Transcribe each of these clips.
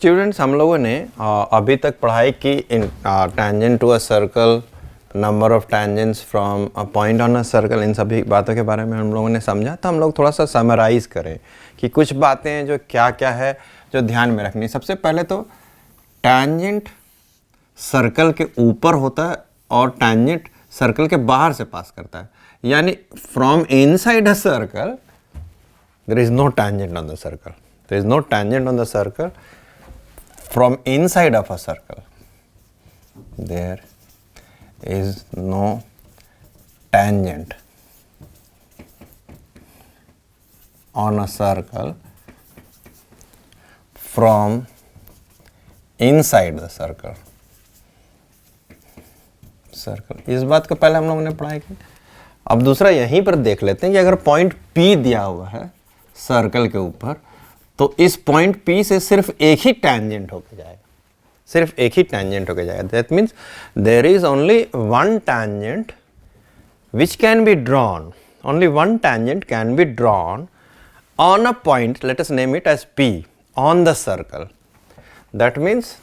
Students, हम लोगों ने अभी तक पढ़ाई की इन tangent to a circle, number of tangents from a point on a circle, इन सभी बातों के बारे में हम लोगों ने समझा। तो हम लोग थोड़ा सा समराइज़ करें कि कुछ बातें जो क्या क्या है जो ध्यान में रखनी। सबसे पहले तो टेंजेंट सर्कल के ऊपर होता है और टेंजेंट सर्कल के बाहर से पास करता है। यानी from inside a circle there is no tangent on the circle. There is no tangent on the circle from inside of a circle. There is no tangent on a circle from inside the circle. इस बात को पहले हम लोगों ने पढ़ाई की। अब दूसरा यहीं पर देख लेते हैं कि अगर पॉइंट P दिया हुआ है सर्कल के ऊपर, तो इस पॉइंट P से सिर्फ एक ही टेंजेंट होके जाएगा, सिर्फ एक ही टेंजेंट होके जाएगा। That means there is only one tangent which can be drawn, only one tangent can be drawn on a point, let us name it as P, on the circle. That means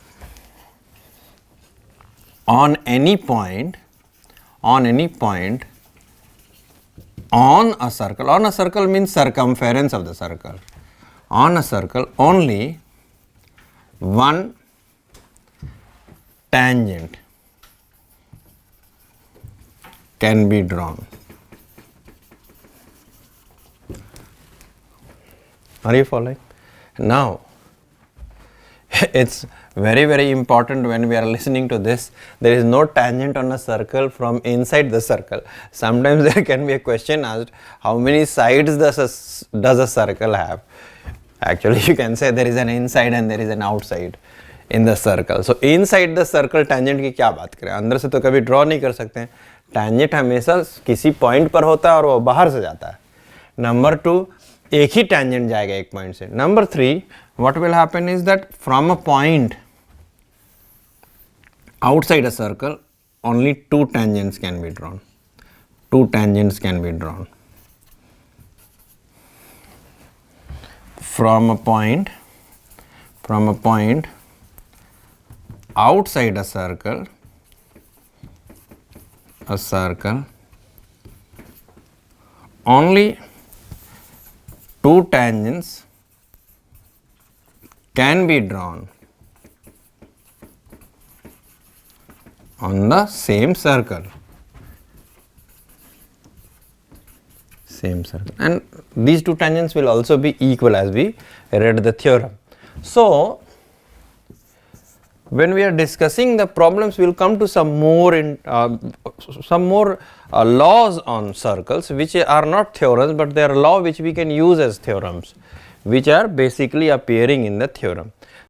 on any point on a circle means circumference of the circle. On a circle only one tangent can be drawn. Are you following? Now it's very important when we are listening to this. There is no tangent on a circle from inside the circle. Sometimes there can be a question asked, how many sides does a circle have? Actually you can say there is an inside and there is an outside in the circle. So inside the circle tangent की क्या बात करें, अंदर से तो कभी draw नहीं कर सकते हैं। tangent हमेशा किसी पॉइंट पर होता है और वो बाहर से जाता है। नंबर 2, एक ही tangent जाएगा एक पॉइंट से। Number 3, what will happen is that from a point outside a circle only two tangents can be drawn. Two tangents can be drawn from a point outside a circle only two tangents can be drawn on the same circle. And these two tangents will also be equal as we read the theorem. So when we are discussing the problems, we will come to some more laws on circles which are not theorems, but they are laws which we can use as theorems, which are basically appearing in the theorem.